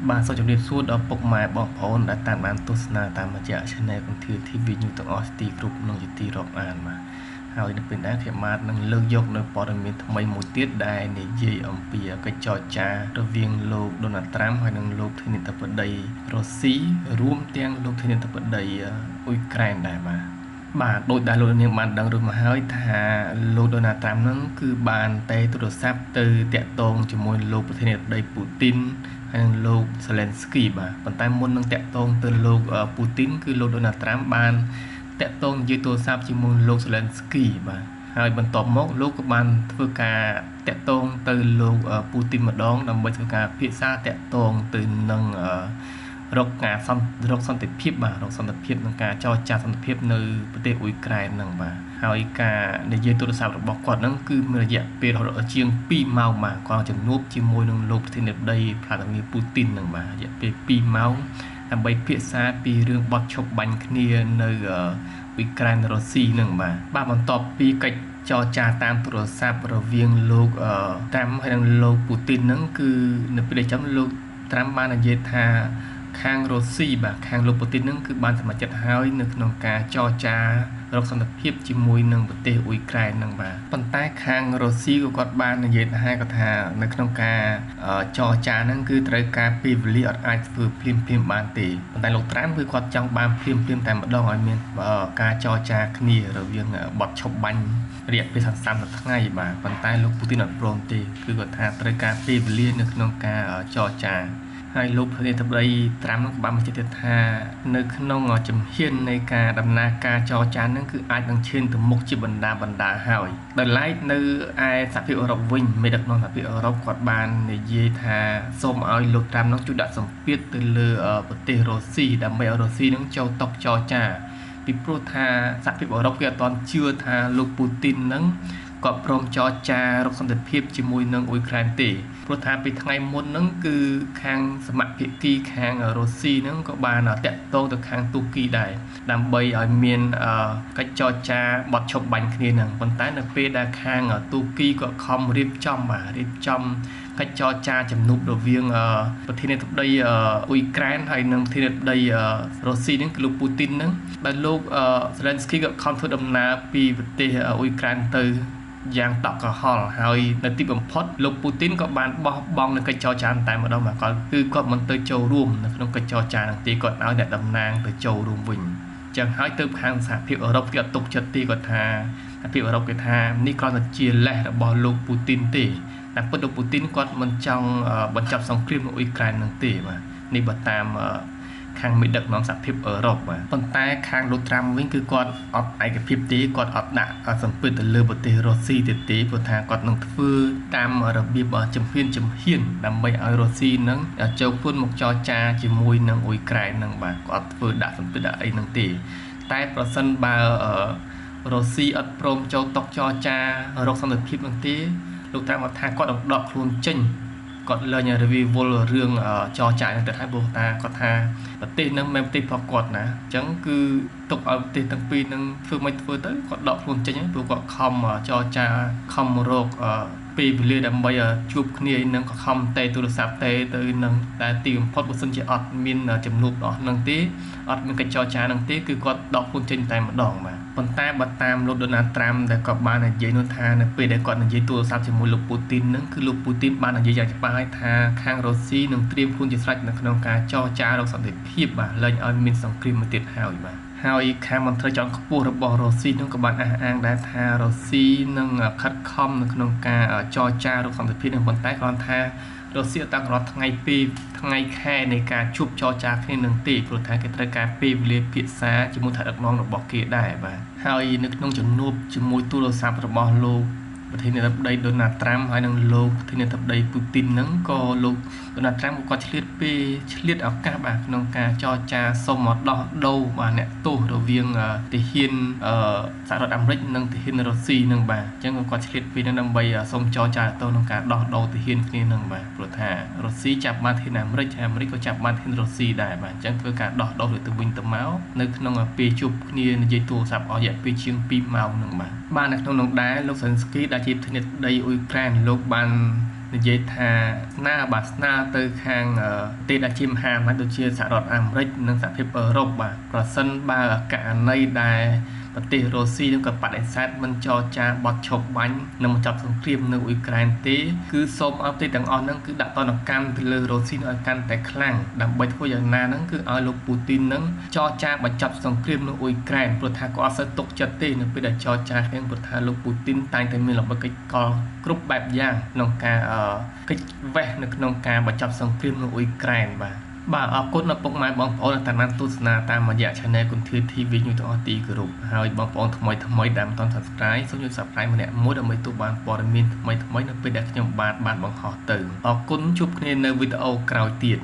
បាទសូមជម្រាបសួរដល់ពុកម៉ែបងប្អូនដែលតាមបានទស្សនាតាមរយៈ Channel គន្ធា TV News ទាំងអស់ទីគ្រប់ក្នុងជាទីរាប់អានបាទហើយនៅពេលនេះខ្ញុំបាទនឹងលើកយកនៅព័ត៌មានថ្មីមួយទៀតដែលនិយាយអំពីកិច្ចចរចារវាងលោក Donald Trump ហើយនិងលោកធានាធិបតីរុស្ស៊ីរួមទាំងលោកធានាធិបតីអ៊ុយក្រែនដែរបាទដោយដែលលោកនាងបានដឹងរួចមកហើយថាលោក Donald Trump នឹងគឺបានតែទូរស័ព្ទទៅតាក់ទងជាមួយលោកប្រធានាធិបតីពូទីនហើយនឹងលោក Zelensky បាទប៉ុន្តែមុននឹងតាក់ទងទៅលោកពូទីនគឺលោក Donald Trump បានតាក់ទងនិយាយទូរស័ព្ទជាមួយលោក Zelensky បាទហើយបន្ទាប់មកលោកក៏បានធ្វើការតាក់ទងទៅលោកពូទីនម្ដងដើម្បីធ្វើការពិភាក្សាតាក់ទងទៅនឹងរកសន្តិភាពបាទរកសន្តិភាពក្នុងការចរចាសន្តិភាពនៅប្រទេសអ៊ុយក្រែនហ្នឹងបាទហើយការនិយាយទូរស័ព្ទរបស់គាត់ហ្នឹងគឺមានរយៈពេលជាង2ម៉ោងបាទគាត់ជំនួបជាមួយនឹងលោកប្រធានាធិបតីវ្លាឌីមៀពូទីនហ្នឹងបាទរយៈពេល2ម៉ោងដើម្បីពិភាក្សាពីរឿងបទឈប់បាញ់គ្នានៅអ៊ុយក្រែនរុស្ស៊ីហ្នឹងបាទបន្ទាប់ពីកិច្ចចរចាតាមទូរស័ព្ទរវាងលោកត្រាំហើយនិងលោកពូទីនហ្នឹងគឺនៅពេលដែលលោកត្រាំបាននិយាយថាខាងរុស្ស៊ីបាទខាងលោកពូទីននឹងគឺបានសម្រេចចិត្តហើយនៅក្នុងការចរចារកសន្តិភាពជាមួយនឹងប្រទេសអ៊ុយក្រែននឹងបាទប៉ុន្តែខាងរុស្ស៊ីក៏គាត់បាននិយាយថាគាត់ថានៅក្នុងការចរចាហ្នឹងគឺត្រូវការពេលវេលាអត់អាចធ្វើភ្លាមបានទេប៉ុន្តែលោកត្រាំគឺគាត់ចង់បានភ្លាមតែម្ដងឲ្យមានការចរចាគ្នារវាងបទឈប់បាញ់រយៈពេល30ថ្ងៃបាទប៉ុន្តែលោកពូទីនអត់ព្រមទេគឺគាត់ថាត្រូវការពេលវេលានៅក្នុងការចរចាហើយលោកប្រធានាធិបតីត្រាំនឹងបានបញ្ជាក់ទៀតថានៅក្នុងជំហាននៃការដំណើរការចរចានឹងគឺអាចនឹងឈានទៅមុខជាបណ្ដាហើយដោយឡែកនៅឯសហភាពអឺរ៉ុបវិញមេដឹកនាំសហភាពអឺរ៉ុបគាត់បាននិយាយថាសូមឲ្យលោកត្រាំនឹងជួយដាក់សម្ពាធទៅលើប្រទេសរុស្ស៊ីដើម្បីឲ្យរុស្ស៊ីនឹងចូលតុចរចាពីព្រោះថាសហភាពអឺរ៉ុបគេអត់ទាន់ជឿថាលោកពូទីននឹងគាត់ព្រមចរចារកសន្តិភាពជាមួយនឹងអ៊ុយក្រែនទេព្រោះថាពីថ្ងៃមុនហ្នឹងគឺខាងសមត្ថភាគីខាងរុស្ស៊ីហ្នឹងក៏បានតាក់ទងទៅខាងទូគីដែរដើម្បីឲ្យមានកិច្ចចរចាបទឈប់បាញ់គ្នាហ្នឹងប៉ុន្តែនៅពេលដែលខាងទូគីក៏ខំរៀបចំកិច្ចចរចាជំនួបរវាងប្រធានាធិបតីអ៊ុយក្រែនហើយនិងប្រធានាធិបតីរុស្ស៊ីហ្នឹងគឺលោកពូទីនហ្នឹងដែលលោកZelenskyក៏ខំធ្វើដំណើរពីប្រទេសអ៊ុយក្រែនទៅយ៉ាងតក់ក្រហល់ហើយនៅទីបំផុតលោកពូទីនក៏បានបោះបង់នៅកិច្ចចរចាតែម្ដងមកគាត់មិនទៅចូលរួមនៅក្នុងកិច្ចចរចានោះទេគាត់ឲ្យអ្នកតំណាងទៅចូលរួមវិញចឹងហើយទៅខាងសហភាពអឺរ៉ុបគេអត់ទុកចិត្តទេគាត់ថាសហភាពអឺរ៉ុបគេថានេះគ្រាន់តែជាលេសរបស់លោកពូទីនទេតែពិតលោកពូទីនគាត់មិនចង់បញ្ចប់សង្គ្រាមនៅអ៊ុយក្រែននោះទេបាទនេះបើតាមខាងមេដឹកនាំសហភាពអឺរ៉ុបបាទប៉ុន្តែខាងលោកត្រាំវិញគឺគាត់អត់ឯកភាពទេគាត់អត់ដាក់សម្ពាធទៅលើប្រទេសរុស្ស៊ីទេព្រោះថាគាត់នឹងធ្វើតាមរបៀបជំហានដើម្បីឲ្យរុស្ស៊ីនឹងចូលខ្លួនមកចរចាជាមួយនឹងអ៊ុយក្រែននឹងបាទគាត់ធ្វើដាក់សម្ពាធដាក់អីនឹងទេតែប្រសិនបើរុស្ស៊ីអត់ព្រមចូលតុចរចារកសន្តិភាពនឹងទេលោកត្រាំគាត់ថាគាត់នឹងដកខ្លួនចេញគាត់លើញរវីវល់រឿងចរចានឹងទៅហើយព្រោះថាគាត់ថាប្រទេសនឹងមិនប្រទេសរបស់គាត់ណាអញ្ចឹងគឺទុកឲ្យប្រទេសទាំងពីរនឹងធ្វើមិនធ្វើទៅគាត់ដកខ្លួនចេញព្រោះគាត់ខំចរចាខំរកពេលវេលាដើម្បីជួបគ្នានឹងក៏ខំតែទូរស័ព្ទតែទៅនឹងតែទីបំផុតបើសិនជាអត់មានចំនួនអស់នឹងទេអត់មានកិច្ចចរចានឹងទេគឺគាត់ដកខ្លួនចេញតែម្ដងបាទប៉ុន្តែបើតាមលោក Donald Trump ដែលគាត់បាននិយាយនោះថានៅពេលដែលគាត់និយាយទូរស័ព្ទជាមួយលោកពូទីននឹងគឺលោកពូទីនបាននិយាយយ៉ាងច្បាស់ហើយថាខាងរុស្ស៊ីនឹងត្រៀមខ្លួនជាស្រេចនៅក្នុងការចរចារកសន្តិភាពបាទលែងឲ្យមានសង្គ្រាមមួយទៀតហើយបាទហើយខាងមន្ត្រីជាន់ខ្ពស់របស់រុស្ស៊ីនឹងក៏បានអះអាងដែរថារុស្ស៊ីនឹងខិតខំនៅក្នុងការចរចារកសន្តិភាពនឹងប៉ុន្តែគ្រាន់ថារុស្ស៊ីតាំងរាល់ថ្ងៃខែនៃការជួបចរចាគ្នានឹងទេព្រោះថាគេត្រូវការពេលវេលាពិភាក្សាជាមួយថ្នាក់ដឹកនាំរបស់គេដែរបាទហើយនៅក្នុងជំនួបជាមួយទូរស័ព្ទរបស់លោកប្រធានាធិបតី Donald Trump ហើយនិងលោកប្រធានាធិបតីពូទីនហ្នឹងក៏លោក Donald Trump ក៏គាត់ឆ្លៀតឱកាសបាទក្នុងការចរចាសុំមកដោះដូរបាទអ្នកទោសរវាងទាហានសហរដ្ឋអាមេរិកនិងទាហានរុស្ស៊ីហ្នឹងបាទអញ្ចឹងគាត់ឆ្លៀតពេលហ្នឹងដើម្បីសុំចរចាទៅក្នុងការដោះដូរទាហានគ្នាហ្នឹងបាទព្រោះថារុស្ស៊ីចាប់បានទាហានអាមេរិកហើយអាមេរិកក៏ចាប់បានទាហានរុស្ស៊ីដែរបាទអញ្ចឹងធ្វើការដោះដូរទៅវិញទៅមកនៅក្នុងពេលជួបគ្នានិយាយទូរស័ព្ទអស់រយៈពេលជាង2ម៉ោងហ្នឹងបាទនៅក្នុងនោះដែរលោក Zelensky ដែលជាប្រធានាធិបតីអ៊ុយក្រែនលោកបាន និយាយថាណាបាសនាទៅខាងទីដាជីមហាអំណាចដូចជាសហរដ្ឋអាមេរិកនិងសហភាពអឺរ៉ុបបាទប្រសិនបើករណីដែលប្រទេសរុស្ស៊ីនឹងក៏បដិសេធមិនចរចាបទឈប់បាញ់និងបញ្ចប់សង្គ្រាមនៅអ៊ុយក្រែនទេគឺសូមឲ្យប្រទេសទាំងអស់ហ្នឹងគឺដាក់ទណ្ឌកម្មទៅលើរុស្ស៊ីឲ្យកាន់តែខ្លាំងដើម្បីធ្វើយ៉ាងណាហ្នឹងគឺឲ្យលោកពូទីនហ្នឹងចរចាបញ្ចប់សង្គ្រាមនៅអ៊ុយក្រែនព្រោះថាគាត់អត់សូវទុកចិត្តទេនៅពេលដែលចរចាគ្នាព្រោះថាលោកពូទីនតែងតែមានល្បិចកិច្ចកលគ្រប់បែបយ៉ាងក្នុងការកិច្ចវេះនៅក្នុងការបញ្ចប់សង្គ្រាមនៅអ៊ុយក្រែនបាទអរគុណដល់ពុកម៉ែបងប្អូនដែលតាមដានទស្សនាតាមរយៈ Channel គុនធា TV ញូទាំងអស់ទីគោរពហើយបងប្អូនថ្មីដែលមិនទាន់ Subscribe សូមជួយ Subscribe ម្នាក់មួយដើម្បីទទួលបានព័ត៌មានថ្មីនៅពេលដែលខ្ញុំបានបង្ហោះទៅអរគុណជួបគ្នានៅវីដេអូក្រោយទៀត